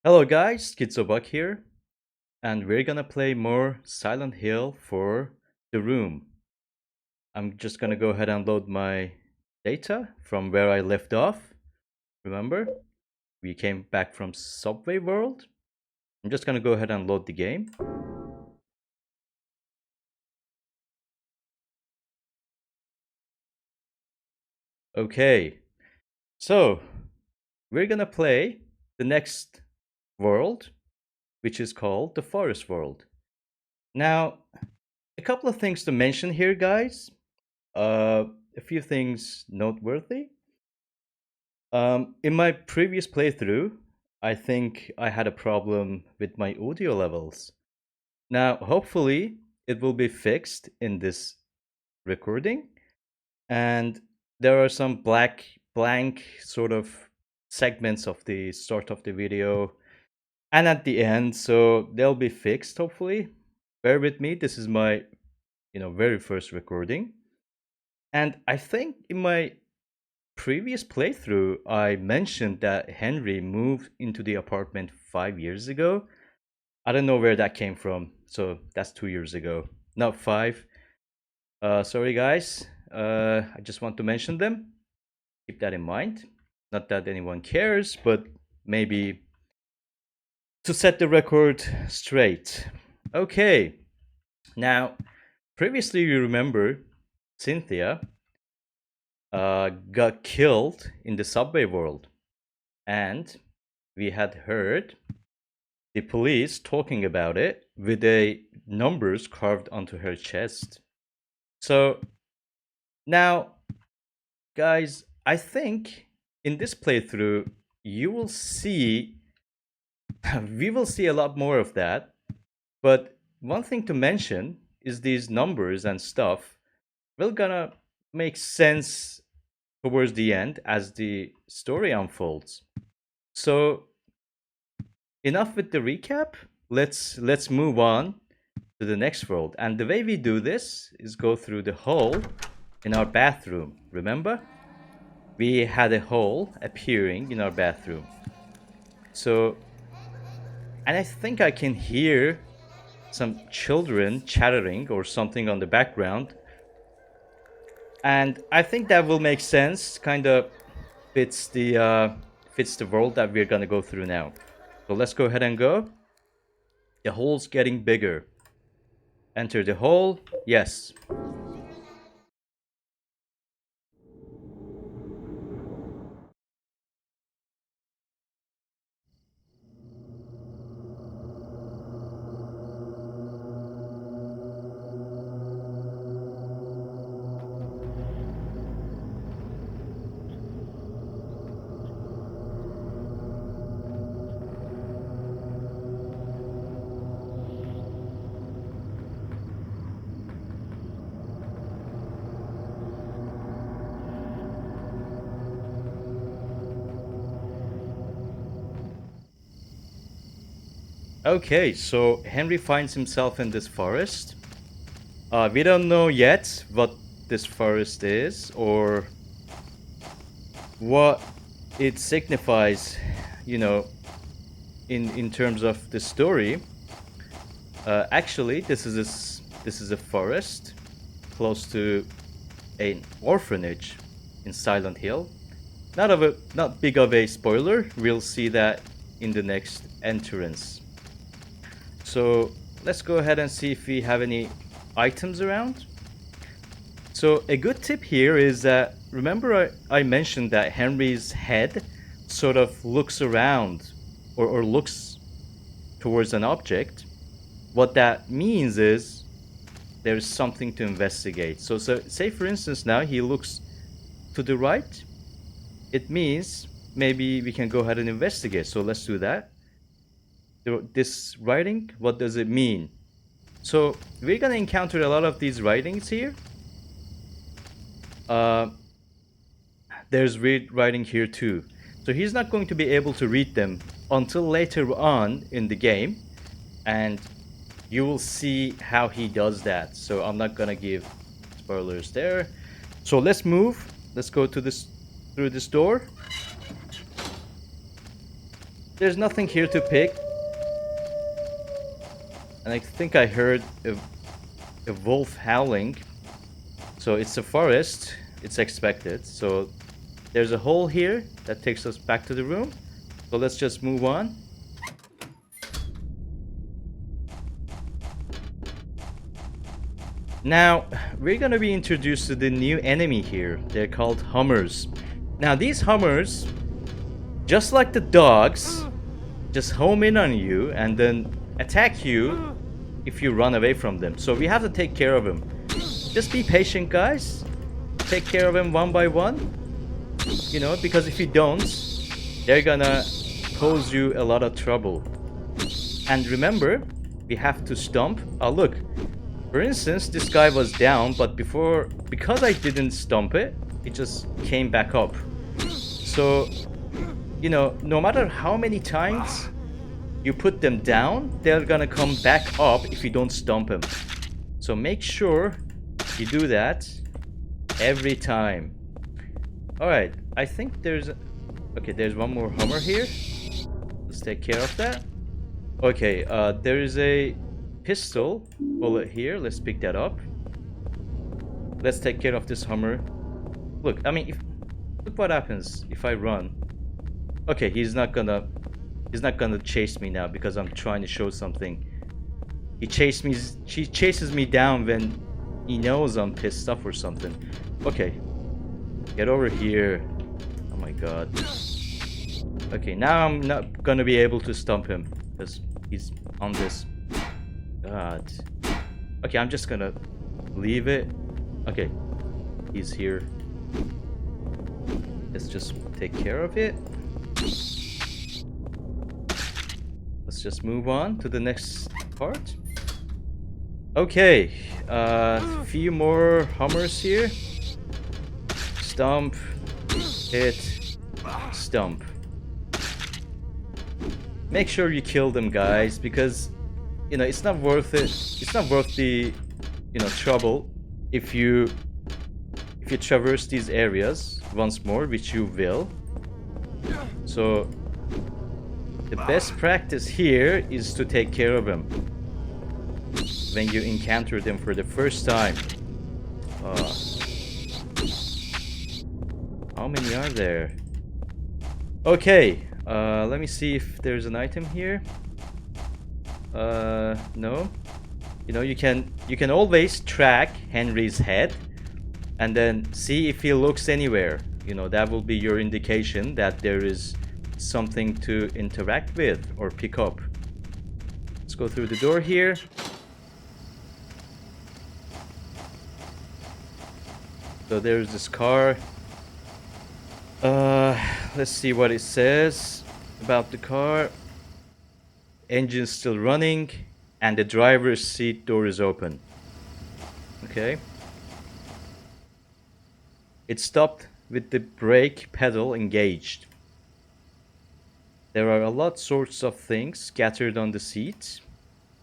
Hello guys, Skizobug here, and we're gonna play more Silent Hill for The Room. I'm just gonna go ahead and load my data from where I left off. Remember, we came back from Subway World. I'm just gonna go ahead and load the game. Okay, so we're gonna play the next world, which is called the Forest World. Now, a couple of things to mention here, guys. A few things noteworthy. In my previous playthrough, I think I had a problem with my audio levels. Now, hopefully, it will be fixed in this recording. And there are some blank sort of segments of the start of the video and at the end, so they'll be fixed hopefully. Bear with me. This is my, very first recording. And I think in my previous playthrough, I mentioned that Henry moved into the apartment 5 years ago. I don't know where that came from, so that's 2 years ago, not five. Sorry, guys. I just want to mention them. Keep that in mind. Not that anyone cares, but maybe to set the record straight. Okay. Now, previously, you remember Cynthia got killed in the subway world. And we had heard the police talking about it with a numbers carved onto her chest. So now, guys, I think in this playthrough you will see we will see a lot more of that. But one thing to mention is these numbers and stuff will gonna make sense towards the end as the story unfolds. So enough with the recap. Let's move on to the next world. And the way we do this is go through the hole in our bathroom. Remember? We had a hole appearing in our bathroom. So, and I think I can hear some children chattering or something on the background. And I think that will make sense. Kind of fits the world that we're gonna go through now. So let's go ahead and go. The hole's getting bigger. Enter the hole. Yes. Okay, so Henry finds himself in this forest. We don't know yet what this forest is or what it signifies, you know, in terms of the story. Actually, this is a forest close to an orphanage in Silent Hill. Not big of a spoiler. We'll see that in the next entrance. So let's go ahead and see if we have any items around. So a good tip here is that remember I mentioned that Henry's head sort of looks around or looks towards an object. What that means is there's something to investigate. So say for instance now he looks to the right. It means maybe we can go ahead and investigate. So let's do that. This writing, what does it mean? So we're gonna encounter a lot of these writings here. Uh, there's weird writing here too. So he's not going to be able to read them until later on in the game, and you will see how he does that. So I'm not gonna give spoilers there. So let's move. Let's go to this through this door. There's nothing here to pick. And I think I heard a wolf howling. So it's a forest. It's expected. So there's a hole here that takes us back to the room. So let's just move on. Now, we're gonna be introduced to the new enemy here. They're called Hummers. Now, these Hummers, just like the dogs, just home in on you and then attack you if you run away from them. So we have to take care of them. Just be patient, guys. Take care of them one by one. You know, because if you don't, they're gonna pose you a lot of trouble. And remember, we have to stomp. Oh, look. For instance, this guy was down, but because I didn't stomp it, it just came back up. So, you know, no matter how many times you put them down, they're gonna come back up if you don't stomp them. So make sure you do that every time. Alright, I think there's one more Hummer here. Let's take care of that. Okay, there is a pistol bullet here. Let's pick that up. Let's take care of this Hummer. Look, I mean, look what happens if I run. Okay, he's not gonna chase me now because I'm trying to show something. He chases me down when he knows I'm pissed off or something. Okay, get over here. Oh my god. Okay, now I'm not gonna be able to stomp him because he's on this. God. Okay, I'm just gonna leave it. Okay, he's here. Let's just take care of it. Let's just move on to the next part. Okay, few more Hummers here. Stomp, hit, stomp. Make sure you kill them, guys, because you know it's not worth it. It's not worth the trouble if you traverse these areas once more, which you will. So the best practice here is to take care of them when you encounter them for the first time. How many are there? Okay, let me see if there's an item here. No. You know, you can always track Henry's head and then see if he looks anywhere. You know, that will be your indication that there is something to interact with or pick up. Let's go through the door here. So there's this car. Let's see what it says about the car. Engine's still running and the driver's seat door is open. Okay. It stopped with the brake pedal engaged. There are a lot sorts of things scattered on the seat.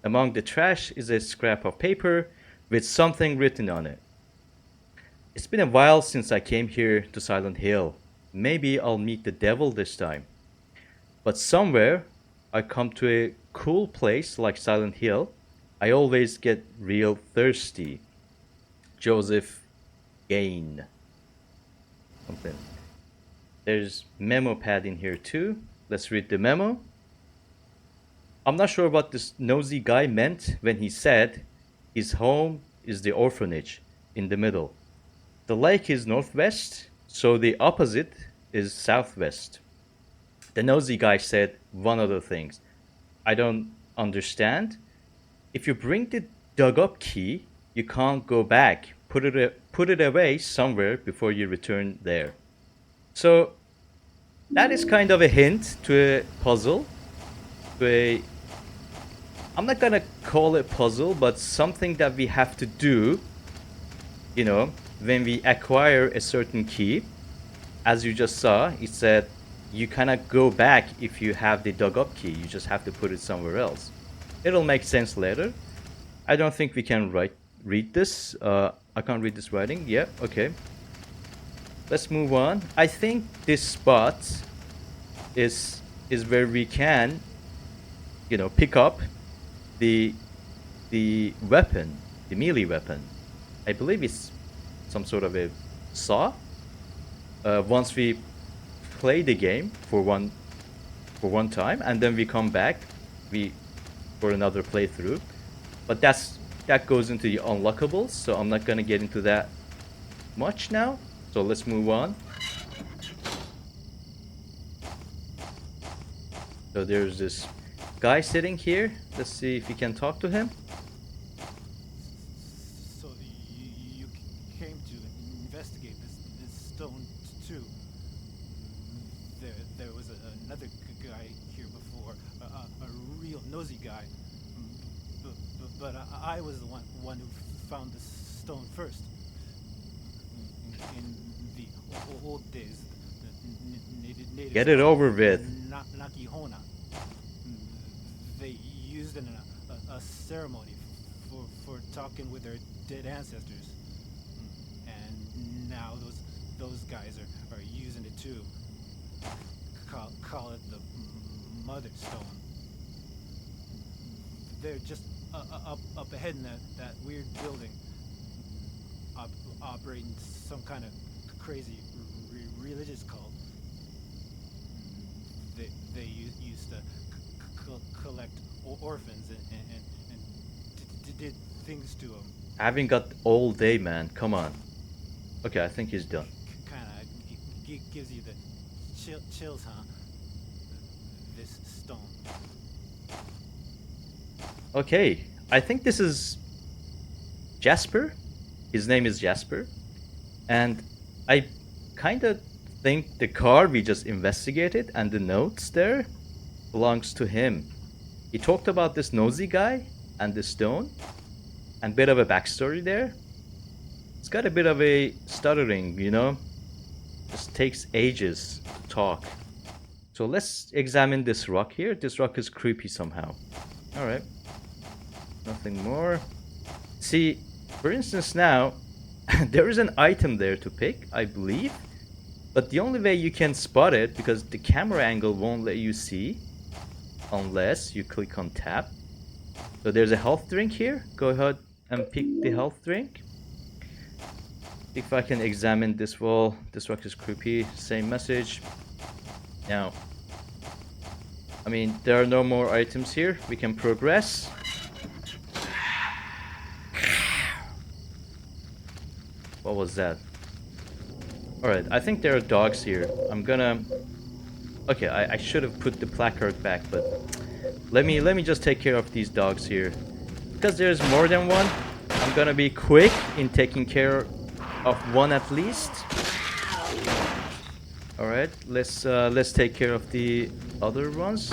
Among the trash is a scrap of paper with something written on it. It's been a while since I came here to Silent Hill. Maybe I'll meet the devil this time. But somewhere I come to a cool place like Silent Hill, I always get real thirsty. Joseph Gain. Something. There's memo pad in here too. Let's read the memo. I'm not sure what this nosy guy meant when he said his home is the orphanage in the middle. The lake is northwest, so the opposite is southwest. The nosy guy said one other thing. I don't understand. If you bring the dug up key, you can't go back. Put it away somewhere before you return there. So that is kind of a hint to a puzzle. I'm not gonna call it puzzle, but something that we have to do, you know, when we acquire a certain key. As you just saw, it said you cannot go back if you have the dug up key. You just have to put it somewhere else. It'll make sense later. I don't think we can read this. I can't read this writing. Yeah, okay. Let's move on. I think this spot is is where we can, you know, pick up the weapon, the melee weapon. I believe it's some sort of a saw. Once we play the game for one time, and then we come back, we for another playthrough. But that goes into the unlockables, so I'm not gonna get into that much now. So let's move on. So there's this guy sitting here. Let's see if we can talk to him. So you came to investigate this stone too. There was another guy here before, a real nosy guy. But I was the one who found the stone first. In the old days, the natives Get it over with. Nakihona. They used it in a ceremony for talking with their dead ancestors. And now those guys are using it too. Call it the Mother Stone. They're just up ahead in that weird building, operating some kind of crazy religious cult. They used to collect orphans and did things to them. I haven't got all day, man. Come on. Okay, I think he's done. Kind of gives you the chills, huh? This stone. Okay, I think this is Jasper. His name is Jasper. And I kind of think the car we just investigated and the notes there belongs to him. He talked about this nosy guy and the stone and bit of a backstory there. It's got a bit of a stuttering, you know? Just takes ages to talk. So let's examine this rock here. This rock is creepy somehow. Alright. Nothing more. See, for instance now, there is an item there to pick, I believe. But the only way you can spot it, because the camera angle won't let you see, unless you click on tab. So there's a health drink here. Go ahead and pick the health drink. If I can examine this wall, this rock is creepy. Same message. Now, I mean, there are no more items here. We can progress. What was that? Alright, I think there are dogs here. I'm gonna... Okay, I should have put the placard back, but... Let me just take care of these dogs here. Because there's more than one, I'm gonna be quick in taking care of one at least. Alright, let's take care of the other ones.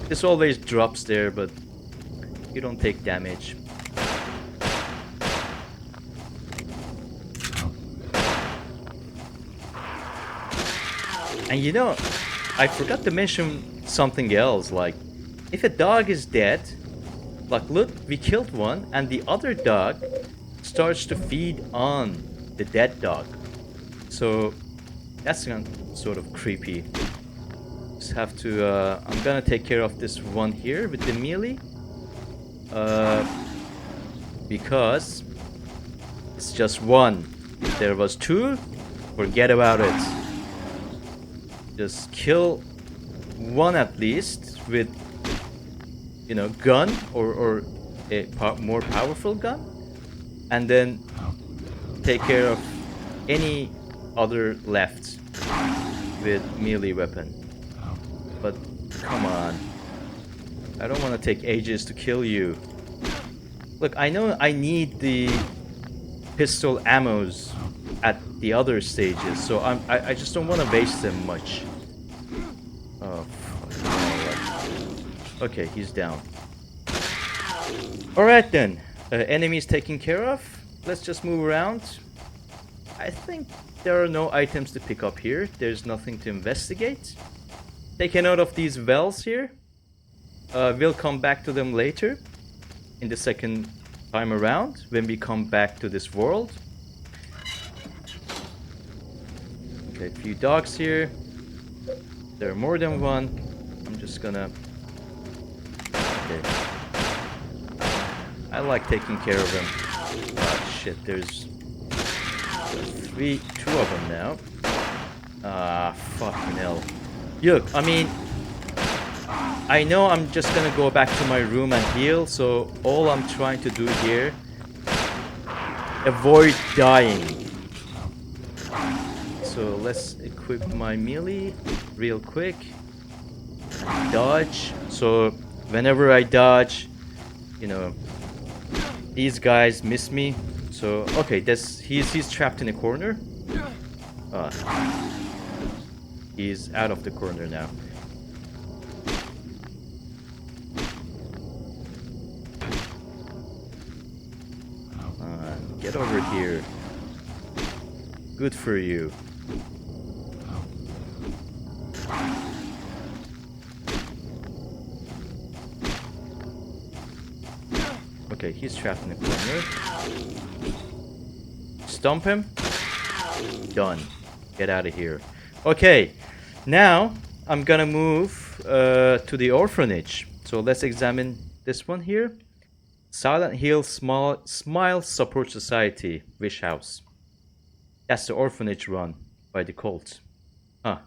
This always drops there, but you don't take damage. And you know, I forgot to mention something else, like, if a dog is dead, like look, we killed one, and the other dog starts to feed on the dead dog. So, that's sort of creepy. Just have to, I'm gonna take care of this one here with the melee. Because it's just one. If there was two, forget about it. Just kill one at least with, you know, gun or a more powerful gun, and then take care of any other left with melee weapon. But come on, I don't want to take ages to kill you. Look, I know I need the pistol ammos at the other stages, so I just don't want to waste them much. Oh, fuck. Okay, he's down. Alright then, enemies taken care of. Let's just move around. I think there are no items to pick up here. There's nothing to investigate. Take a note of these wells here. We'll come back to them later in the second time around when we come back to this world. Okay, a few dogs here. There are more than one. I'm just gonna... Okay. I like taking care of him. Oh shit, there's... two of them now. Ah, fucking hell. Look, I mean... I know I'm just gonna go back to my room and heal, so all I'm trying to do here... Avoid dying. So let's equip my melee real quick. Dodge. So whenever I dodge, you know, these guys miss me. So okay, he's trapped in a corner. He's out of the corner now. Get over here. Good for you. Okay, he's trapped in the corner. Stomp him. Done. Get out of here. Okay, now I'm gonna move to the orphanage. So let's examine this one here. Silent Hill Smile Support Society, Wish House. That's the orphanage run by the cult. Huh.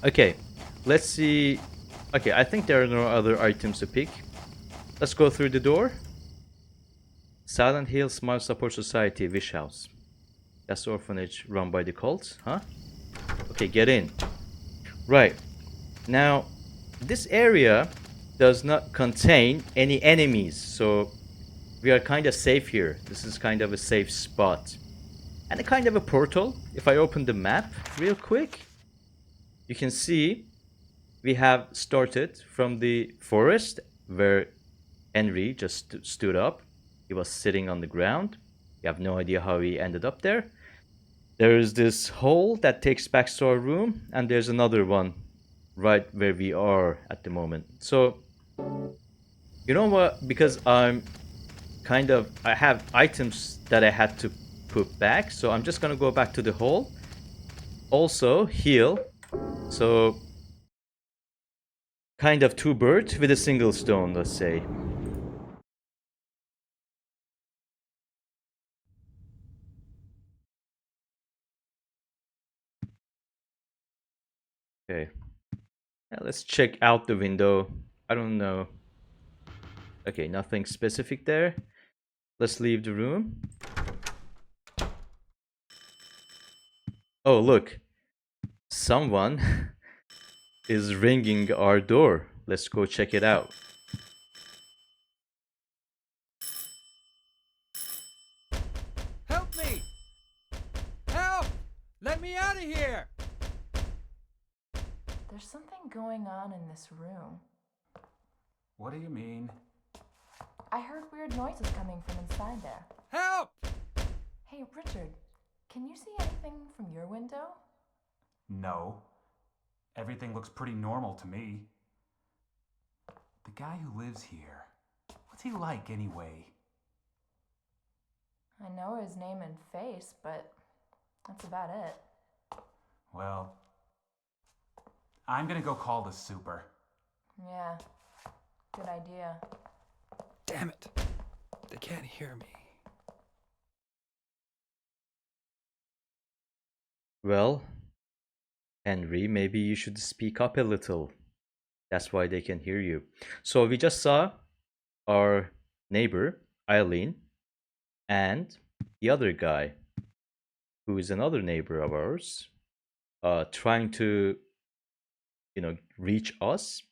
Okay, let's see. Okay, I think there are no other items to pick. Let's go through the door. Silent Hill Smile Support Society, Wish House. That's the orphanage run by the cult, huh? Okay, get in. Right. Now, this area does not contain any enemies, so we are kind of safe here. This is kind of a safe spot. And a kind of a portal. If I open the map real quick, you can see we have started from the forest where Henry just stood up. He was sitting on the ground. You have no idea how he ended up there. There's this hole that takes back to our room, and there's another one right where we are at the moment. So, you know what? Because I have items that I had to put back, so I'm just gonna go back to the hole. Also, heal. So, kind of two birds with a single stone, let's say. Okay. Yeah, let's check out the window. I don't know. Okay, nothing specific there. Let's leave the room. Oh, look. Someone is ringing our door. Let's go check it out. Help me! Help! Let me out of here! There's something going on in this room. What do you mean? I heard weird noises coming from inside there. Help! Hey, Richard, can you see anything from your window? No. Everything looks pretty normal to me. The guy who lives here, what's he like anyway? I know his name and face, but that's about it. Well, I'm gonna go call the super. Yeah, good idea. Damn it. They can't hear me. Well, Henry, maybe you should speak up a little. That's why they can hear you. So we just saw our neighbor, Eileen, and the other guy, who is another neighbor of ours, trying to, reach us,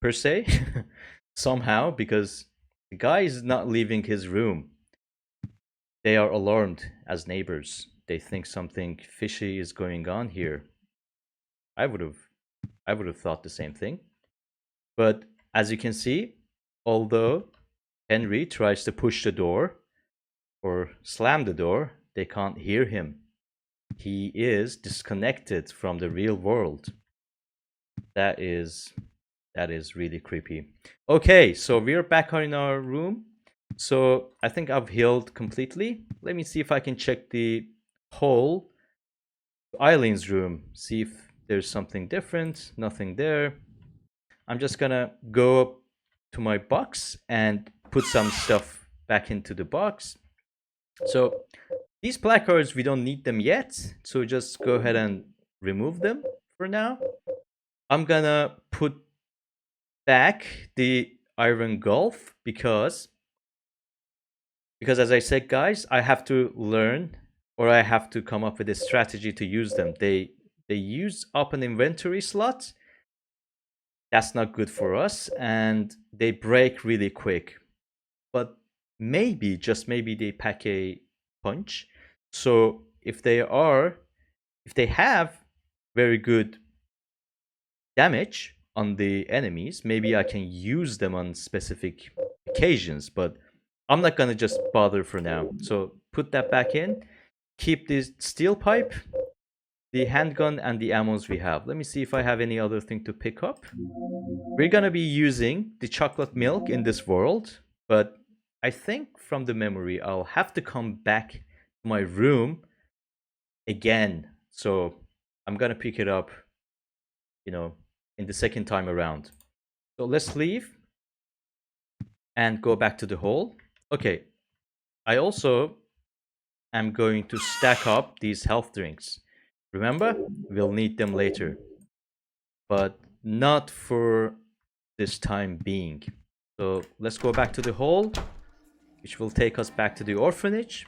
per se, somehow, because the guy is not leaving his room. They are alarmed as neighbors. They think something fishy is going on here. I would have thought the same thing. But as you can see, although Henry tries to push the door or slam the door, they can't hear him. He is disconnected from the real world. That is really creepy. Okay, so we're back in our room. So I think I've healed completely. Let me see if I can check the whole Eileen's room. See if there's something different. Nothing there. I'm just gonna go up to my box and put some stuff back into the box. So these placards, we don't need them yet. So just go ahead and remove them for now. I'm gonna put back the iron gulf because as I said, guys, I have to learn, or I have to come up with a strategy to use them. They use up an inventory slot. That's not good for us, and they break really quick. But maybe, just maybe, they pack a punch. So if they have very good damage on the enemies, maybe I can use them on specific occasions, but I'm not gonna just bother for now. So put that back in. Keep this steel pipe, the handgun, and the ammos we have. Let me see if I have any other thing to pick up. We're gonna be using the chocolate milk in this world, but I think from the memory I'll have to come back to my room again. So I'm gonna pick it up, in the second time around. So let's leave and go back to the hole. Okay, I also am going to stack up these health drinks. Remember, we'll need them later, but not for this time being. So let's go back to the hole, which will take us back to the orphanage.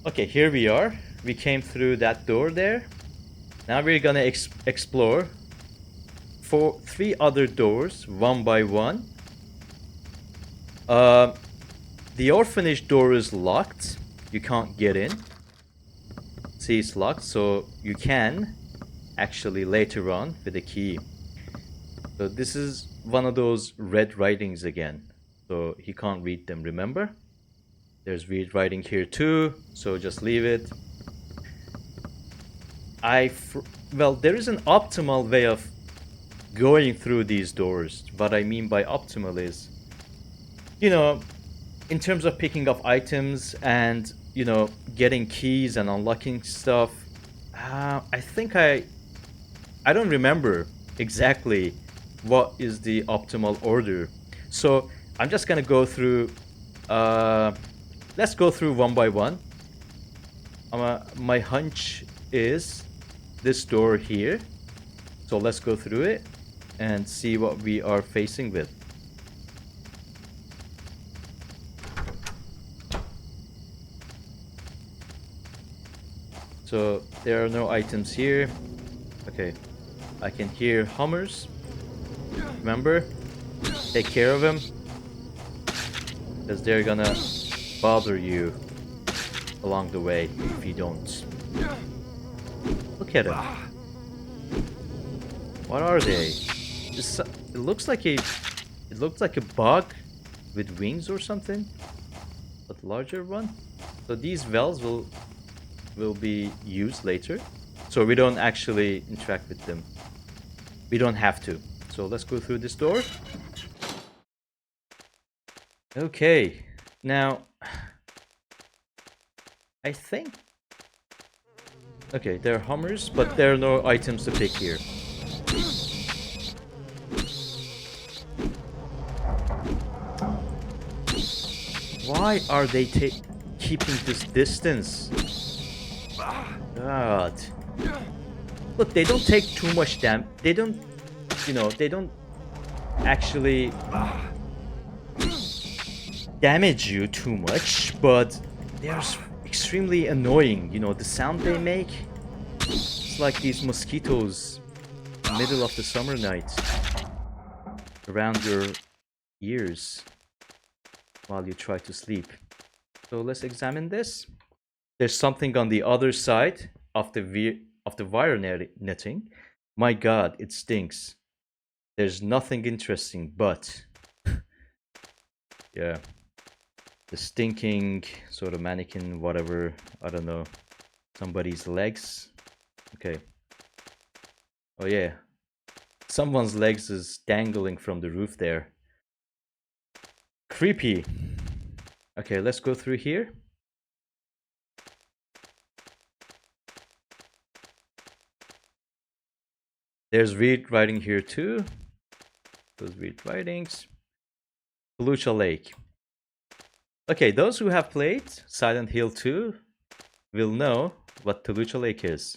Okay, here we are. We came through that door there. Now we're gonna explore three other doors, one by one. The orphanage door is locked. You can't get in. See, it's locked, so you can actually later on with a key. So this is one of those red writings again. So he can't read them, remember? There's weird writing here too, so just leave it. Well, there is an optimal way of going through these doors. What I mean by optimal is, in terms of picking up items and, getting keys and unlocking stuff, I think I don't remember exactly what is the optimal order. So I'm just gonna go through, let's go through one by one. My hunch is this door here. So let's go through it and see what we are facing with. So there are no items here. Okay, I can hear hummers. Remember, take care of them, because they're gonna bother you along the way if you don't. Look at them. What are they? It looks like a bug with wings or something, but larger one. So these wells will be used later, so we don't actually interact with them. We don't have to. So let's go through this door. Okay, now I think, okay, there are hummers, but there are no items to pick here. Why are they keeping this distance? God. Look, they don't take too much damage. They don't, they don't actually damage you too much, but they're extremely annoying. The sound they make, it's like these mosquitoes middle of the summer night around your ears while you try to sleep. So let's examine this. There's something on the other side of the wire netting. My God, it stinks. There's nothing interesting, but yeah, the stinking sort of mannequin, whatever, I don't know, somebody's legs. Okay. Oh yeah, someone's legs is dangling from the roof there. creepy. Okay, let's go through here. There's weird writing here too. Those weird writings. Lucha Lake. Okay, those who have played Silent Hill 2 will know what Toluca Lake is.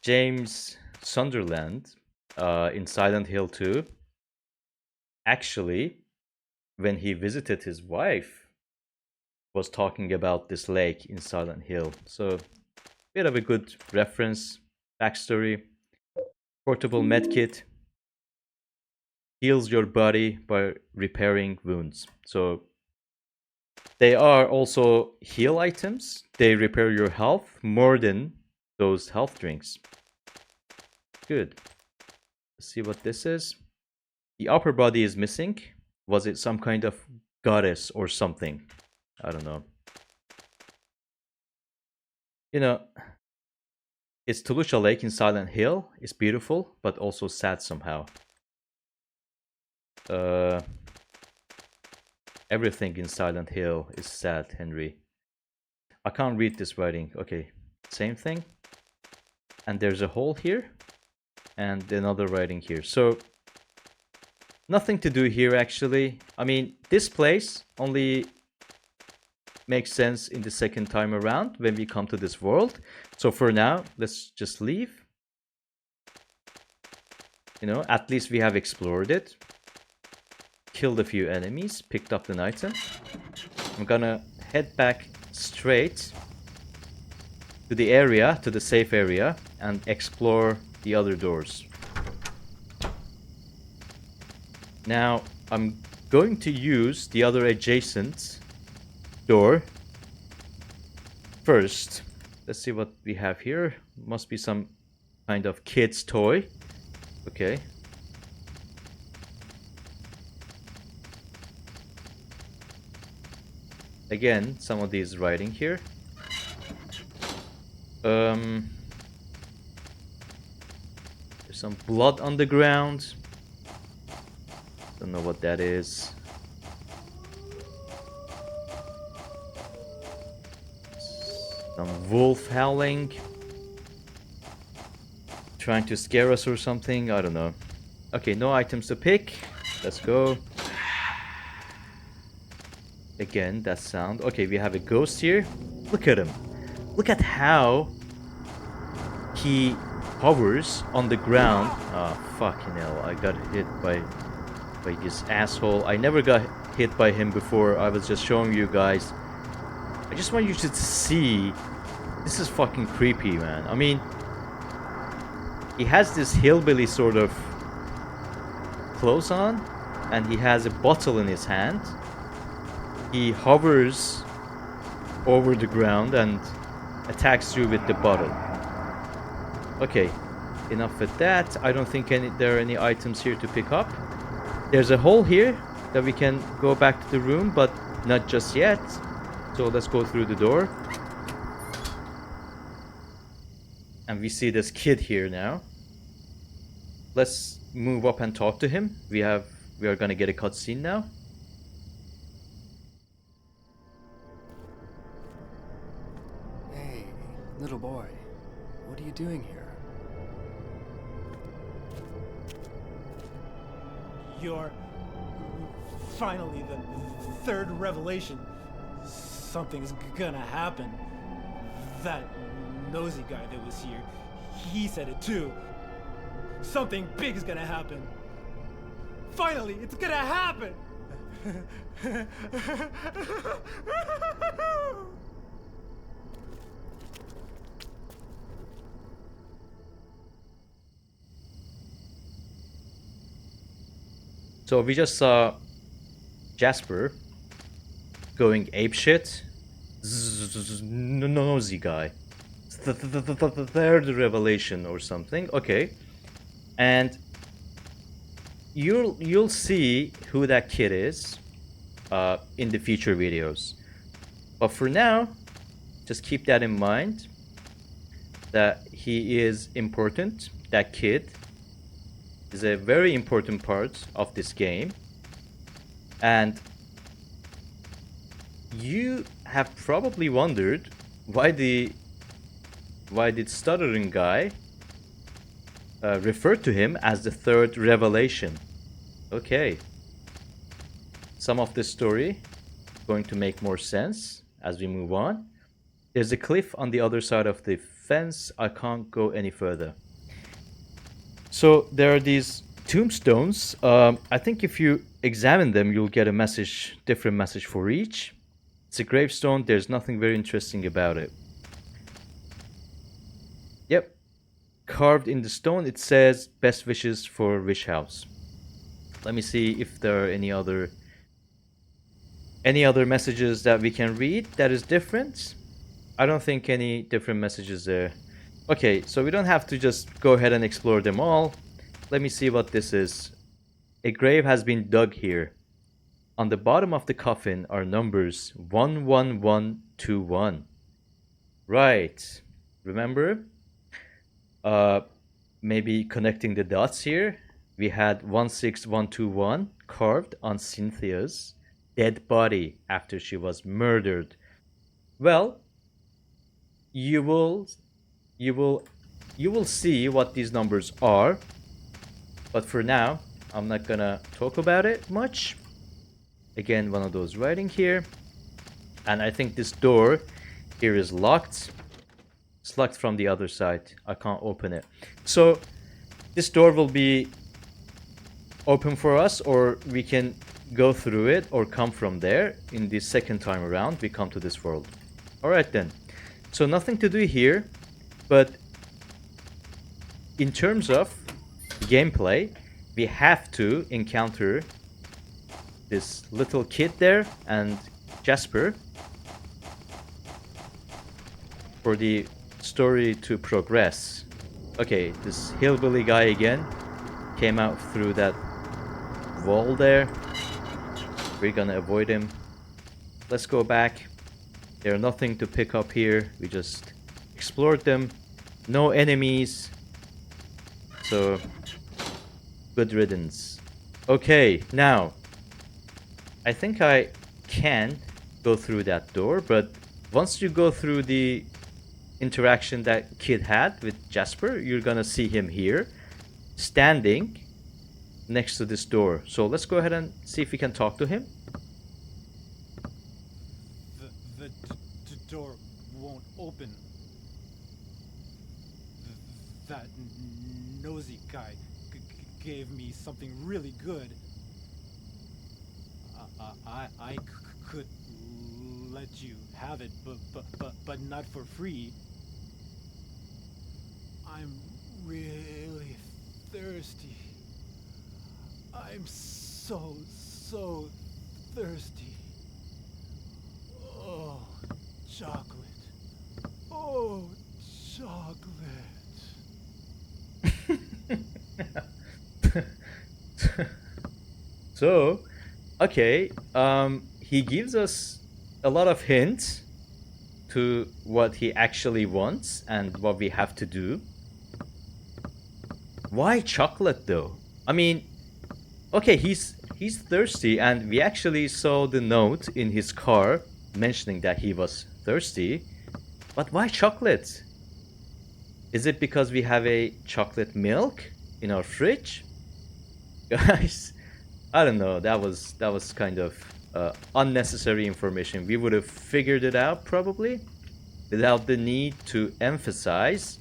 James Sunderland in Silent Hill 2, actually, when he visited his wife, was talking about this lake in Silent Hill. So, bit of a good reference, backstory. Portable medkit heals your body by repairing wounds. So, they are also heal items. They repair your health more than those health drinks. Good. Let's see what this is. The upper body is missing. Was it some kind of goddess or something? I don't know. You know, it's Toluca Lake in Silent Hill. It's beautiful, but also sad somehow. Everything in Silent Hill is sad, Henry. I can't read this writing. Okay, same thing. And there's a hole here. And another writing here. So, nothing to do here actually. I mean, this place only makes sense in the second time around when we come to this world. So for now, let's just leave. You know, at least we have explored it. Killed a few enemies, picked up an item. I'm gonna head back straight to the area, to the safe area, and explore the other doors. Now, I'm going to use the other adjacent door first. Let's see what we have here. Must be some kind of kid's toy. Okay. Again, some of these writing here. There's some blood on the ground. Don't know what that is. Some wolf howling. Trying to scare us or something. I don't know. Okay, no items to pick. Let's go. Again, that sound. Okay, we have a ghost here. Look at him. Look at how he hovers on the ground. Oh, fucking hell. I got hit by this asshole. I never got hit by him before. I was just showing you guys. I just want you to see. This is fucking creepy, man. I mean, he has this hillbilly sort of clothes on, and he has a bottle in his hand. He hovers over the ground and attacks you with the bottle. Okay, enough with that. I don't think there are any items here to pick up. There's a hole here that we can go back to the room, but not just yet. So let's go through the door. And we see this kid here now. Let's move up and talk to him. We are gonna get a cutscene now. Hey, little boy, what are you doing here? You're finally the third revelation. Something's gonna happen. That nosy guy that was here, he said it too. Something big is gonna happen. Finally, it's gonna happen! So we just saw Jasper going apeshit. Nosy guy. Third revelation or something. Okay. And you'll see who that kid is in the future videos. But for now, just keep that in mind, that he is important. That kid is a very important part of this game. And you have probably wondered why did stuttering guy refer to him as the third revelation. Okay, some of the story going to make more sense as we move on. There's a cliff on the other side of the fence. I can't go any further. So there are these tombstones. I think if you examine them, you'll get a message, different message for each. It's a gravestone. There's nothing very interesting about it. Yep. Carved in the stone, it says best wishes for Wish House. Let me see if there are any other messages that we can read that is different. I don't think any different messages there. Okay, so we don't have to just go ahead and explore them all. Let me see what this is. A grave has been dug here. On the bottom of the coffin are numbers 11121. Right. Remember? Maybe connecting the dots here. We had 16121 carved on Cynthia's dead body after she was murdered. Well, you will see what these numbers are, but for now I'm not gonna talk about it much. Again, one of those writing here, and I think this door here is locked. It's locked from the other side. I can't open it, so this door will be open for us, or we can go through it or come from there. In the second time around we come to this world. All right then, so nothing to do here, but in terms of gameplay, we have to encounter this little kid there and Jasper for the story to progress. Okay, this hillbilly guy again came out through that wall there. We're gonna avoid him. Let's go back. There's nothing to pick up here. We just explored them. No enemies. So, good riddance. Okay, now, I think I can go through that door, but once you go through the interaction that kid had with Jasper, you're gonna see him here, standing next to this door. So let's go ahead and see if we can talk to him. The door won't open. That nosy guy gave me something really good. I could let you have it, but not for free. I'm really thirsty. I'm so thirsty. Oh, chocolate. Oh, chocolate. So, okay, he gives us a lot of hints to what he actually wants and what we have to do. Why chocolate though? I mean, okay, he's thirsty, and we actually saw the note in his car mentioning that he was thirsty. But why chocolate? Is it because we have a chocolate milk in our fridge? Guys, I don't know. That was kind of unnecessary information. We would have figured it out probably without the need to emphasize.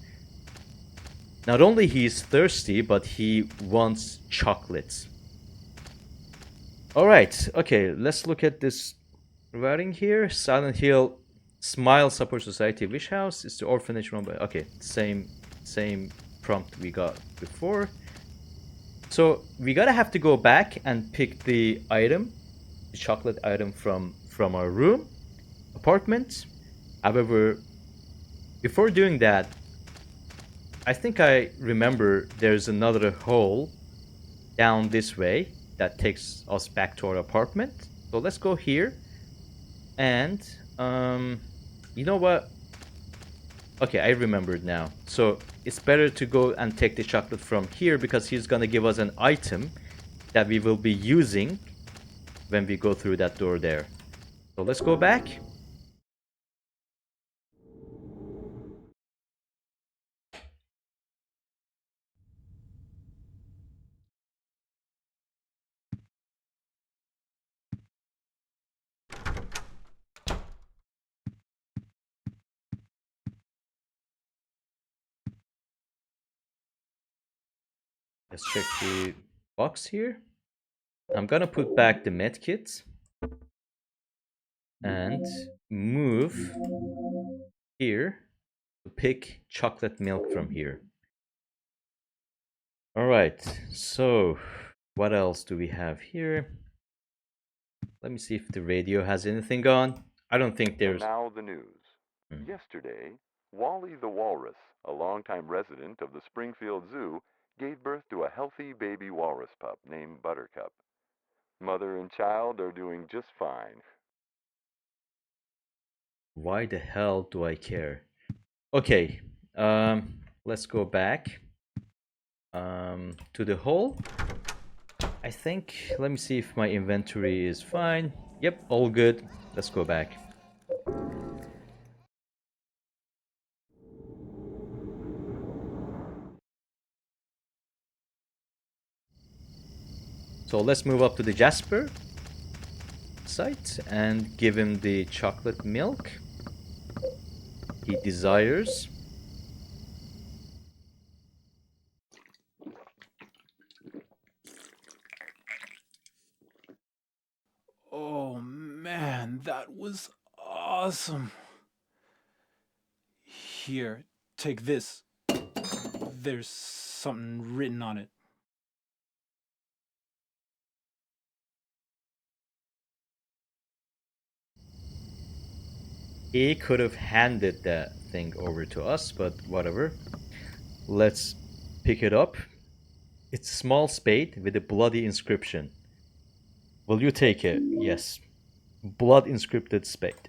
Not only he's thirsty, but he wants chocolates. Alright, okay, let's look at this writing here. Silent Hill Smile Support Society Wish House is the orphanage run by... Okay, same prompt we got before. So we gotta have to go back and pick the item, the chocolate item from our room, apartment. However, before doing that, I think I remember there's another hole down this way that takes us back to our apartment. So let's go here. And, you know what? Okay, I remembered now. So it's better to go and take the chocolate from here because he's gonna give us an item that we will be using when we go through that door there. So let's go back. Let's check the box here. I'm gonna put back the medkit and move here to pick chocolate milk from here. Alright, so what else do we have here? Let me see if the radio has anything on. I don't think And there's... now the news. Hmm. Yesterday, Wally the walrus, a longtime resident of the Springfield Zoo, gave birth to a healthy baby walrus pup named Buttercup. Mother and child are doing just fine. Why the hell do I care? Okay, let's go back to the hole. I think, let me see if my inventory is fine. Yep, all good. Let's go back. So let's move up to the Jasper site and give him the chocolate milk he desires. Oh man, that was awesome. Here, take this. There's something written on it. He could have handed that thing over to us, but whatever. Let's pick it up. It's a small spade with a bloody inscription. Will you take it? Yes. Blood inscripted spade.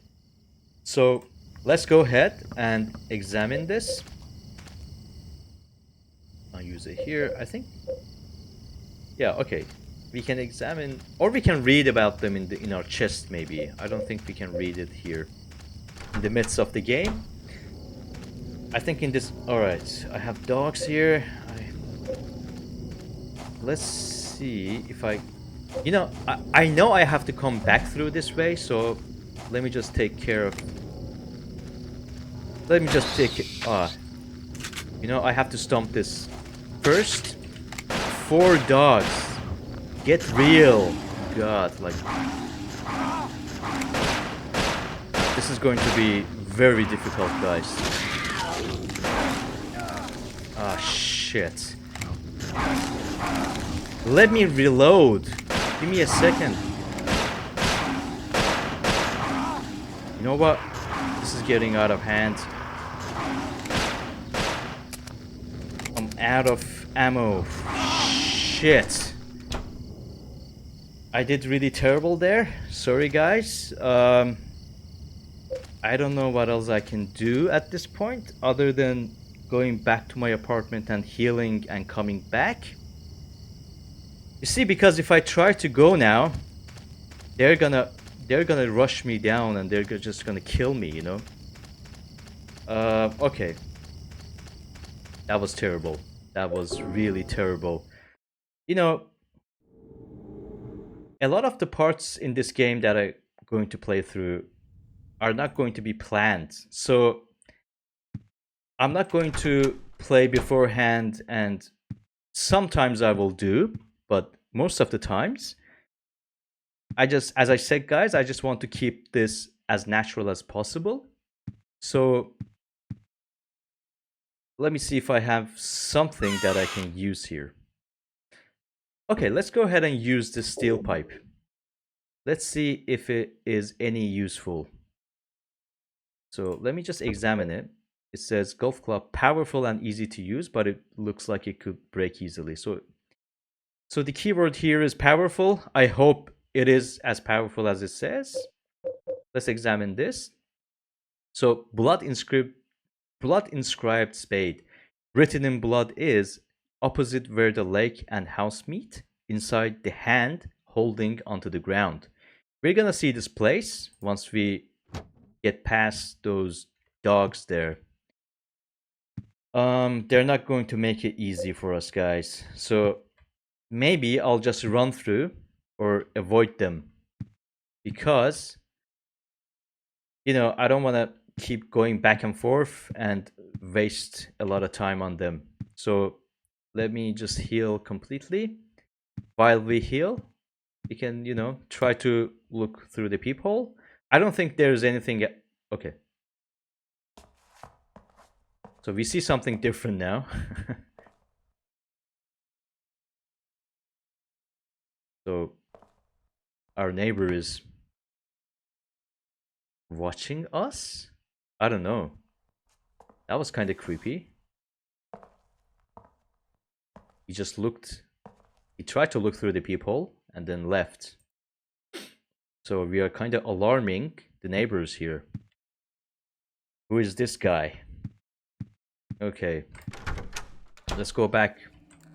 So let's go ahead and examine this. I'll use it here, I think. Yeah, okay. We can examine, or we can read about them in our chest maybe. I don't think we can read it here in the midst of the game. I think in this... Alright, I have dogs here. Let's see if I... You know, I know I have to come back through this way, so let me just take care of... Let me just take it... You know, I have to stomp this first. 4 dogs. Get real. God, like... This is going to be very difficult, guys. Ah, shit. Let me reload. Give me a second. You know what? This is getting out of hand. I'm out of ammo. Shit. I did really terrible there. Sorry, guys. I don't know what else I can do at this point other than going back to my apartment and healing and coming back. You see, because if I try to go now, they're gonna rush me down and they're just gonna kill me, you know? Okay. That was terrible. That was really terrible. You know, a lot of the parts in this game that I'm going to play through are not going to be planned. So I'm not going to play beforehand, and sometimes I will do, but most of the times as I said, guys, I just want to keep this as natural as possible. So let me see if I have something that I can use here. Okay, let's go ahead and use the steel pipe. Let's see if it is any useful. So let me just examine it. It says golf club, powerful and easy to use, but it looks like it could break easily. So the keyword here is powerful. I hope it is as powerful as it says. Let's examine this. So blood inscribed spade. Written in blood is opposite where the lake and house meet, inside the hand holding onto the ground. we're gonna see this place once we get past those dogs there. They're not going to make it easy for us, guys. So maybe I'll just run through or avoid them, because I don't want to keep going back and forth and waste a lot of time on them. So let me just heal completely. While we heal, we can try to look through the peephole. I don't think there's anything. Okay, so we see something different now. So our neighbor is watching us? I don't know. That was kind of creepy. He just looked. He tried to look through the peephole and then left. So we are kind of alarming the neighbors here. Who is this guy? Okay. Let's go back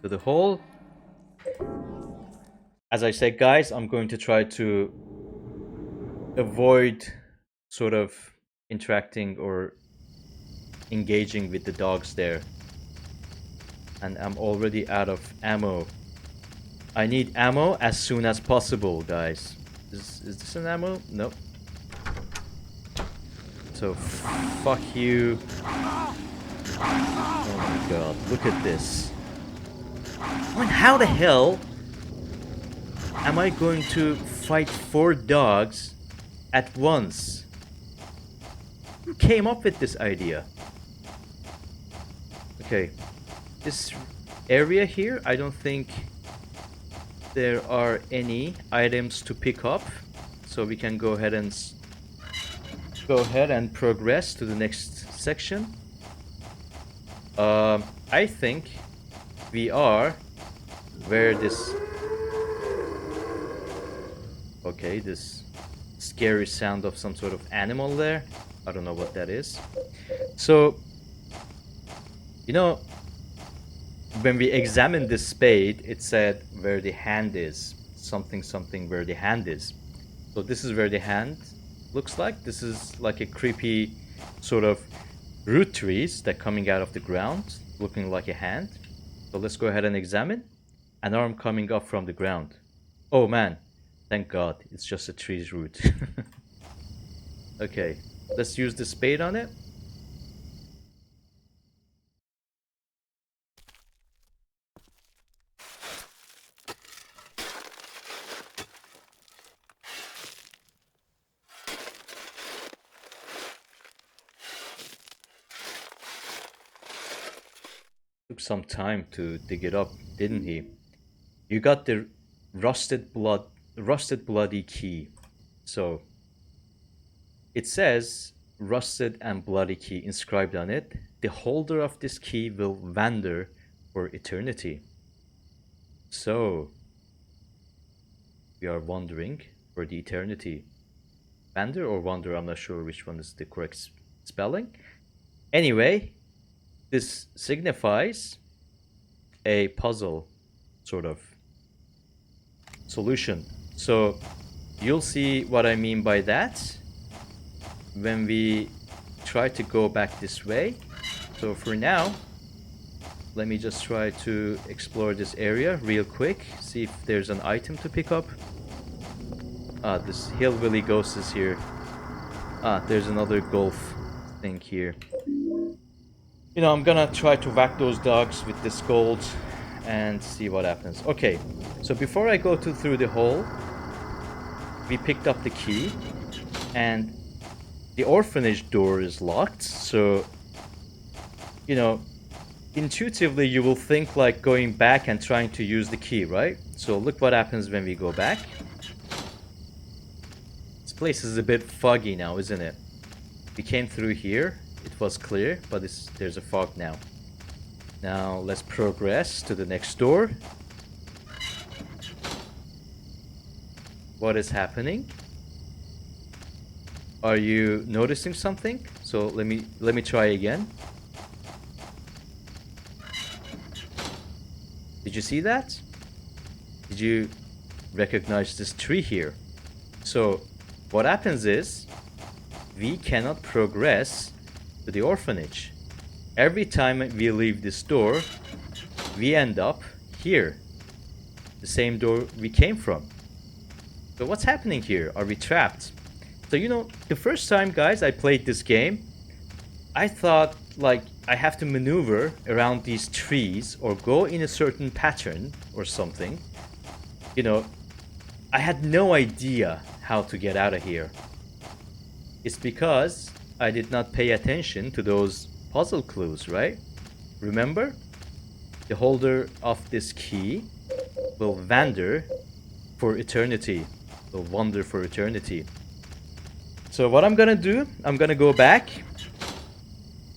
to the hole. As I said, guys, I'm going to try to avoid sort of interacting or engaging with the dogs there. And I'm already out of ammo. I need ammo as soon as possible, guys. Is this an ammo? Nope. So, fuck you. Oh my god, look at this. I mean, how the hell am I going to fight 4 dogs at once? Who came up with this idea? Okay, this area here, I don't think there are any items to pick up, so we can go ahead and progress to the next section. I think we are where this. Okay, this scary sound of some sort of animal there. I don't know what that is. So, when we examined this spade, it said where the hand is. Something where the hand is. So this is where the hand looks like. This is like a creepy sort of root trees that coming out of the ground, looking like a hand. So let's go ahead and examine. An arm coming up from the ground. Oh man, thank God, it's just a tree's root. Okay, let's use the spade on it. Took some time to dig it up, didn't he? You got the rusted bloody key. So it says rusted and bloody key inscribed on it. The holder of this key will wander for eternity. So we are wandering for the eternity. Wander or wander, I'm not sure which one is the correct spelling. Anyway, this signifies a puzzle sort of solution. So you'll see what I mean by that when we try to go back this way. So for now, let me just try to explore this area real quick, see if there's an item to pick up. This hillbilly ghost is here. There's another golf thing here. I'm gonna try to whack those dogs with this gold and see what happens. Okay, so before I go through the hole, we picked up the key, and the orphanage door is locked, so, intuitively you will think like going back and trying to use the key, right? So look what happens when we go back. This place is a bit foggy now, isn't it? We came through here. It was clear, but there's a fog now. Now let's progress to the next door. What is happening? Are you noticing something? So let me try again. Did you see that? Did you recognize this tree here? So what happens is we cannot progress to the orphanage. Every time we leave this door, we end up here. The same door we came from. So what's happening here? Are we trapped? So you know, the first time, guys, I played this game, I thought like I have to maneuver around these trees or go in a certain pattern or something. You know, I had no idea how to get out of here. It's because I did not pay attention to those puzzle clues, right? Remember? The holder of this key will wander for eternity. Will wander for eternity. So what I'm gonna do, I'm gonna go back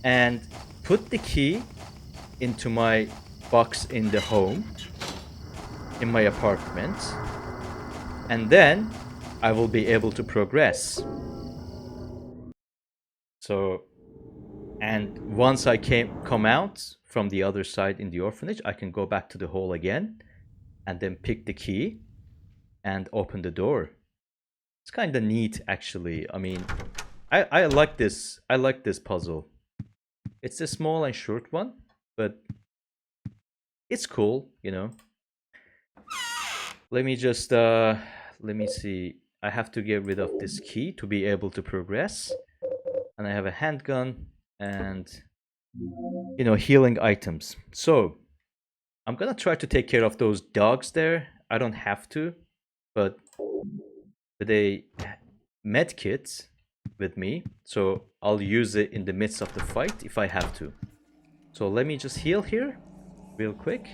and put the key into my box in the home, in my apartment, and then I will be able to progress. So, and once I come out from the other side in the orphanage, I can go back to the hole again and then pick the key and open the door. It's kind of neat, actually. I mean, I like this. I like this puzzle. It's a small and short one, but it's cool, you know. Let me just let me see. I have to get rid of this key to be able to progress. And I have a handgun and, you know, healing items. So I'm gonna try to take care of those dogs there. I don't have to, but with a med kit with me, so I'll use it in the midst of the fight if I have to. So let me just heal here real quick.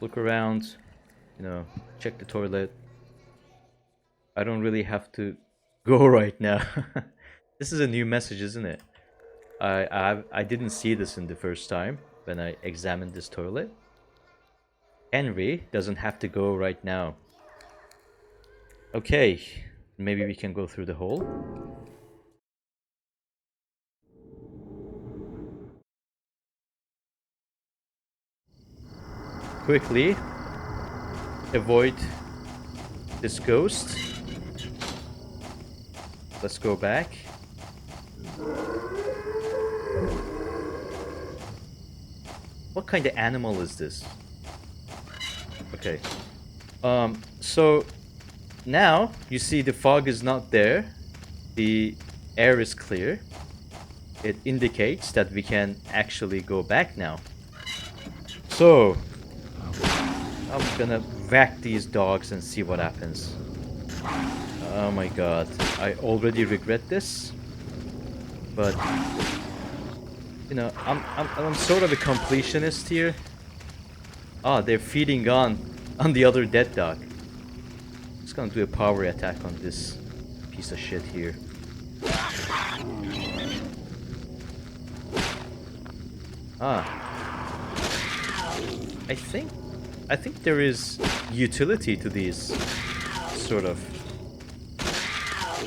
Look around, you know, check the toilet. I don't really have to go right now. This is a new message, isn't it? I didn't see this in the first time when I examined this toilet. Henry doesn't have to go right now. Okay, maybe we can go through the hole. Quickly avoid this ghost. Let's go back. What kind of animal is this? Okay. So now you see the fog is not there. The air is clear. It indicates that we can actually go back now. So I'm gonna whack these dogs and see what happens. Oh my god, I already regret this, but you know, I'm sort of a completionist here. Ah, they're feeding on the other dead dog. Just gonna do a power attack on this piece of shit here. Ah, I think there is utility to these sort of,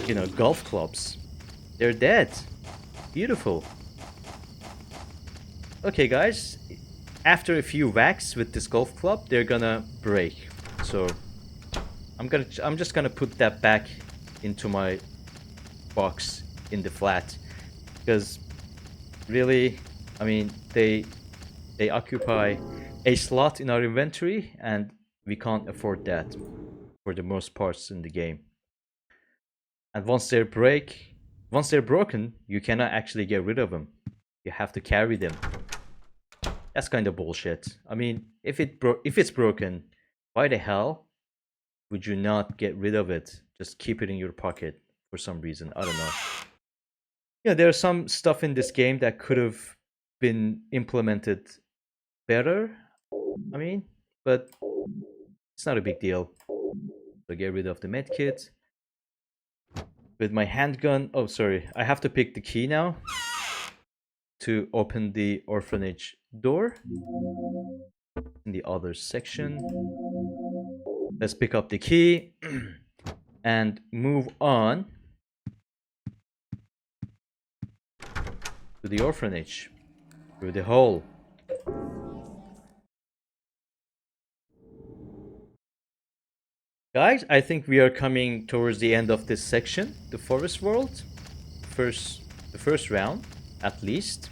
you know, golf clubs. They're dead. Beautiful. Okay, guys. After a few whacks with this golf club, they're gonna break. So I'm just gonna put that back into my box in the flat, because really, I mean, they occupy a slot in our inventory, and we can't afford that for the most parts in the game. And once they're broken, you cannot actually get rid of them. You have to carry them. That's kind of bullshit. I mean, if it's broken, why the hell would you not get rid of it? Just keep it in your pocket for some reason. I don't know. Yeah, there's some stuff in this game that could have been implemented better. I mean, but it's not a big deal. So get rid of the medkit. With my handgun, oh sorry, I have to pick the key now to open the orphanage door in the other section. Let's pick up the key and move on to the orphanage through the hole. Guys, I think we are coming towards the end of this section, the forest world. The first round, at least.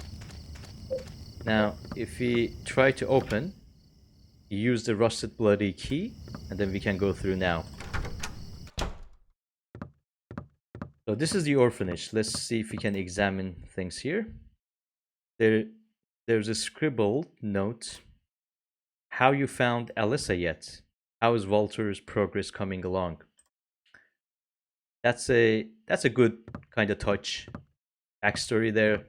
Now, if we try to open, use the rusted bloody key, and then we can go through now. So this is the orphanage. Let's see if we can examine things here. There's a scribbled note. How you found Alyssa yet? How is Walter's progress coming along? That's a good kind of touch. Backstory there.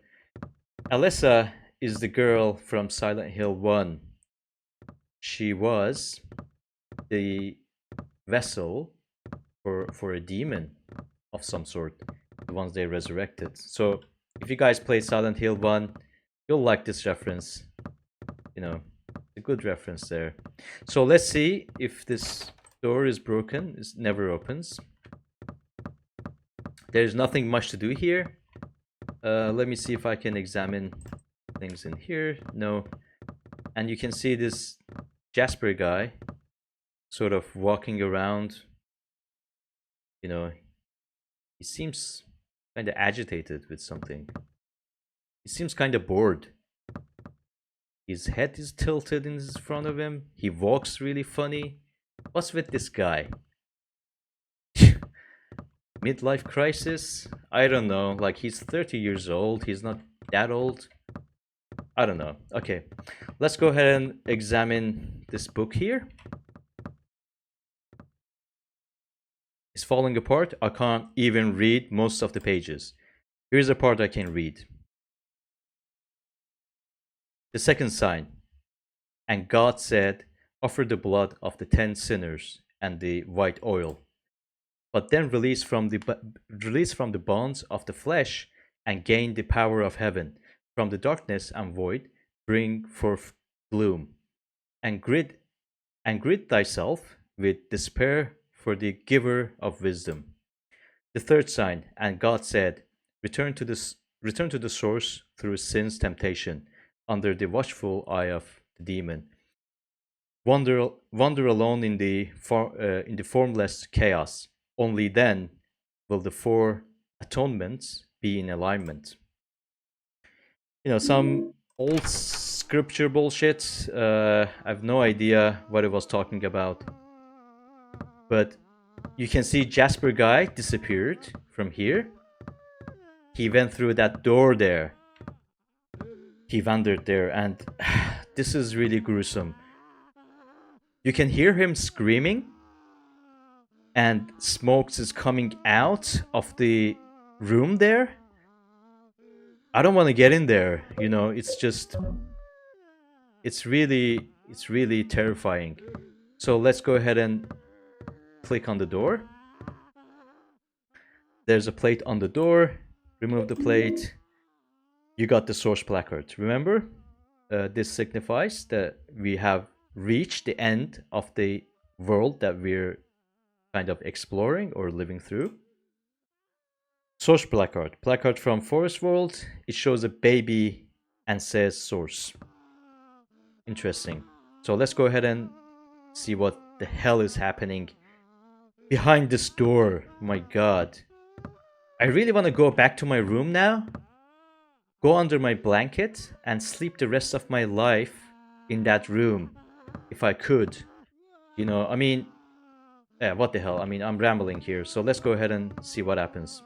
Alyssa is the girl from Silent Hill 1. She was the vessel for a demon of some sort, the ones they resurrected. So if you guys play Silent Hill 1, you'll like this reference. You know, a good reference there. So let's see if this door is broken. It never opens. There's nothing much to do here. Let me see if I can examine things in here. No. And you can see this Jasper guy sort of walking around. You know, he seems kind of agitated with something. He seems kind of bored. His head is tilted in front of him. He walks really funny. What's with this guy? Midlife crisis? I don't know. Like, he's 30 years old. He's not that old. I don't know. Okay, let's go ahead and examine this book here. It's falling apart. I can't even read most of the pages. Here's a part I can read. The second sign. And God said, offer the blood of the 10 sinners and the white oil, but then release from the bonds of the flesh and gain the power of heaven. From the darkness and void bring forth gloom, and grid thyself with despair for the giver of wisdom. The third sign, and God said, return to the source through sin's temptation, under the watchful eye of the demon. Wander alone in the formless chaos. Only then will the four atonements be in alignment. You know, some old scripture bullshit. I have no idea what it was talking about. But you can see Jasper guy disappeared from here. He went through that door there. He wandered there, and this is really gruesome. You can hear him screaming, and smoke is coming out of the room there. I don't want to get in there, you know. It's really terrifying. So let's go ahead and click on the door. There's a plate on the door. Remove the plate. You got the source placard. Remember, this signifies that we have reached the end of the world that we're kind of exploring or living through. Source placard. Placard from Forest World. It shows a baby and says source. Interesting. So let's go ahead and see what the hell is happening behind this door. My god. I really want to go back to my room now. Go under my blanket and sleep the rest of my life in that room. If I could. You know, I mean... Yeah, what the hell? I mean, I'm rambling here. So let's go ahead and see what happens.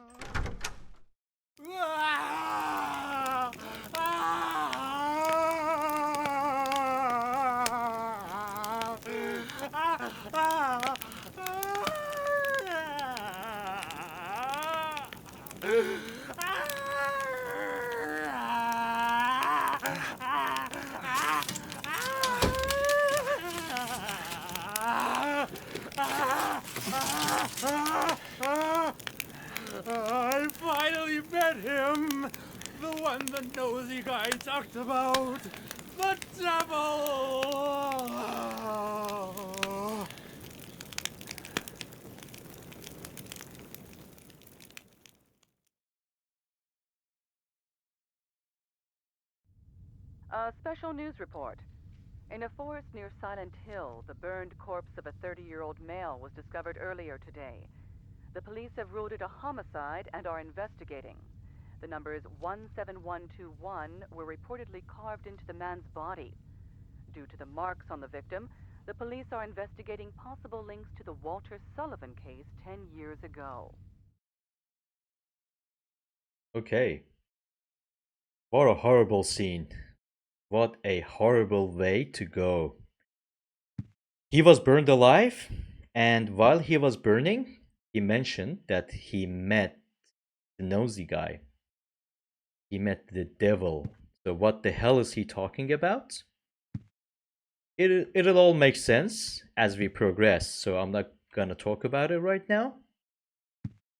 I finally met him! The one the nosy guy talked about! The devil! A special news report. In a forest near Silent Hill, the burned corpse of a 30-year-old male was discovered earlier today. The police have ruled it a homicide and are investigating. The numbers 17121 were reportedly carved into the man's body. Due to the marks on the victim, the police are investigating possible links to the Walter Sullivan case 10 years ago. Okay. What a horrible scene. What a horrible way to go. He was burned alive, and while he was burning, he mentioned that he met the nosy guy. He met the devil. So what the hell is he talking about? It'll all make sense as we progress, so I'm not gonna talk about it right now.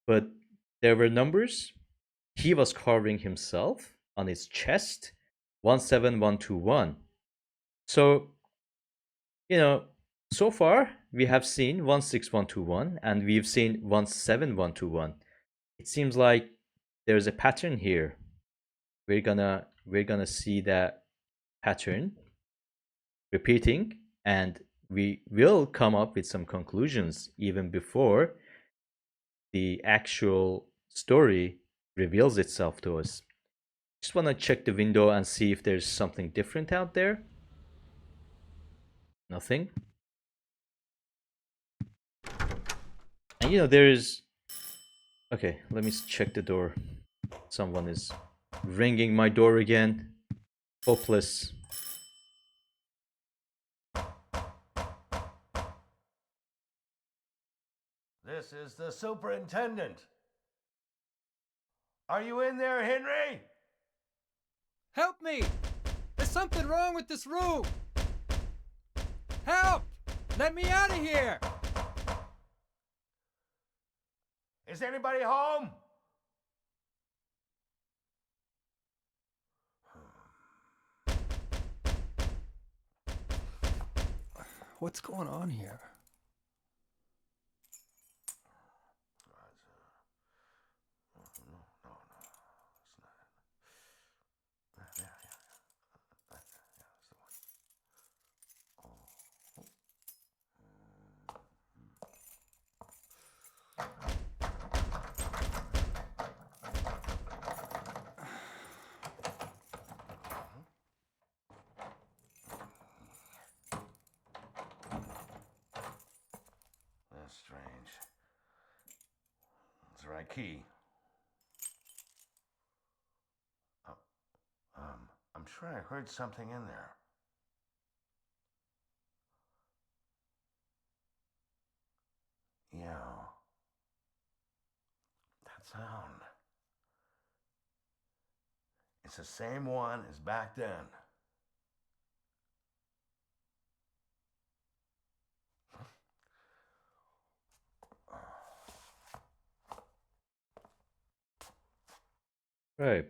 But there were numbers. He was carving himself on his chest, 17121. So, so far we have seen 16121 and we've seen 17121. It seems like there's a pattern here. We're gonna see that pattern repeating, and we will come up with some conclusions even before the actual story reveals itself to us. Just want to check the window and see if there's something different out there. Nothing. And there's... Okay, let me check the door. Someone is ringing my door again. Hopeless. This is the superintendent. Are you in there, Henry? Help me! There's something wrong with this room! Help! Let me out of here! Is anybody home? What's going on here? That's strange. That's the right key. I'm sure I heard something in there. Yeah. That sound. It's the same one as back then. Right.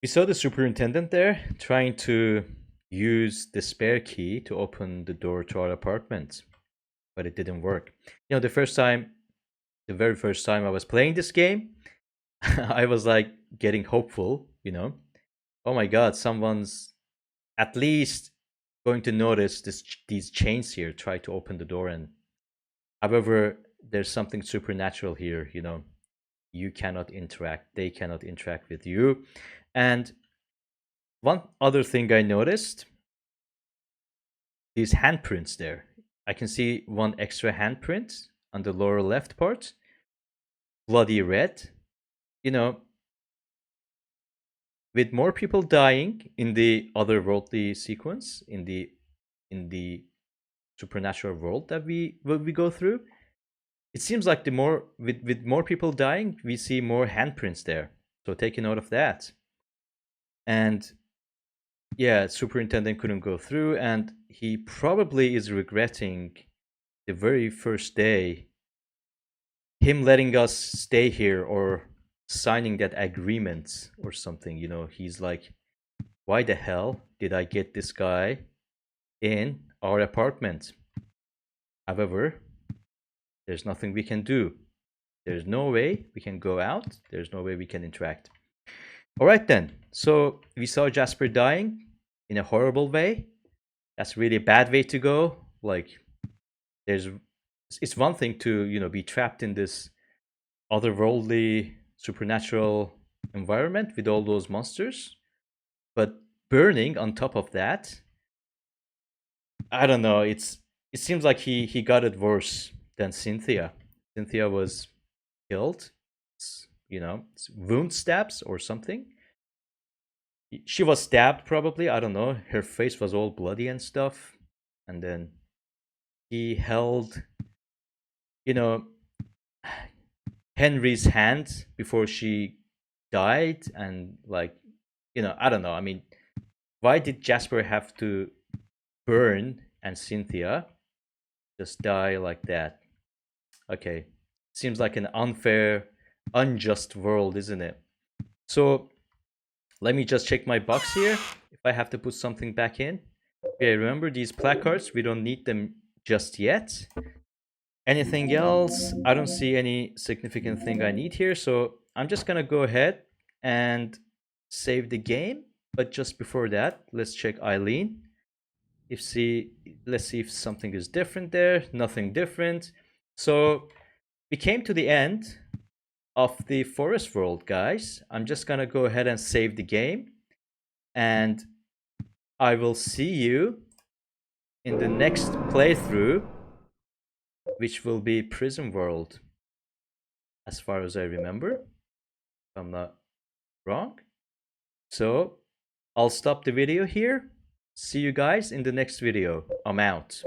We saw the superintendent there trying to use the spare key to open the door to our apartment, but it didn't work. The very first time I was playing this game, I was like getting hopeful, Oh my god, someone's at least going to notice these chains here, try to open the door. And however, there's something supernatural here, You cannot interact, they cannot interact with you. And one other thing I noticed, these handprints there. I can see one extra handprint on the lower left part, bloody red. With more people dying in the otherworldly sequence, in the supernatural world that we go through, it seems like with more people dying, we see more handprints there. So take a note of that. And yeah, superintendent couldn't go through, and he probably is regretting the very first day, him letting us stay here or signing that agreement or something. He's like, why the hell did I get this guy in our apartment? However, there's nothing we can do. There's no way we can go out. There's no way we can interact. All right then. So we saw Jasper dying in a horrible way. That's really a bad way to go. Like, it's one thing to, you know, be trapped in this otherworldly supernatural environment with all those monsters, but burning on top of that, I don't know, it seems like he got it worse than Cynthia. Cynthia was killed, you know, wound stabs or something. She was stabbed, probably, I don't know, her face was all bloody and stuff, and then he held, you know, Henry's hand before she died, and like, you know, I don't know, I mean, why did Jasper have to burn and Cynthia just die like that? Okay, seems like an unfair, unjust world, isn't it? So let me just check my box here if I have to put something back in. Okay, remember these placards, we don't need them just yet. Anything else? I don't see any significant thing I need here, so I'm just gonna go ahead and save the game. But just before that, let's check Eileen. Let's see if something is different there. Nothing different. So we came to the end of the forest world, guys. I'm just gonna go ahead and save the game, and I will see you in the next playthrough, which will be Prison World, as far as I remember, if I'm not wrong. So I'll stop the video here. See you guys in the next video. I'm out.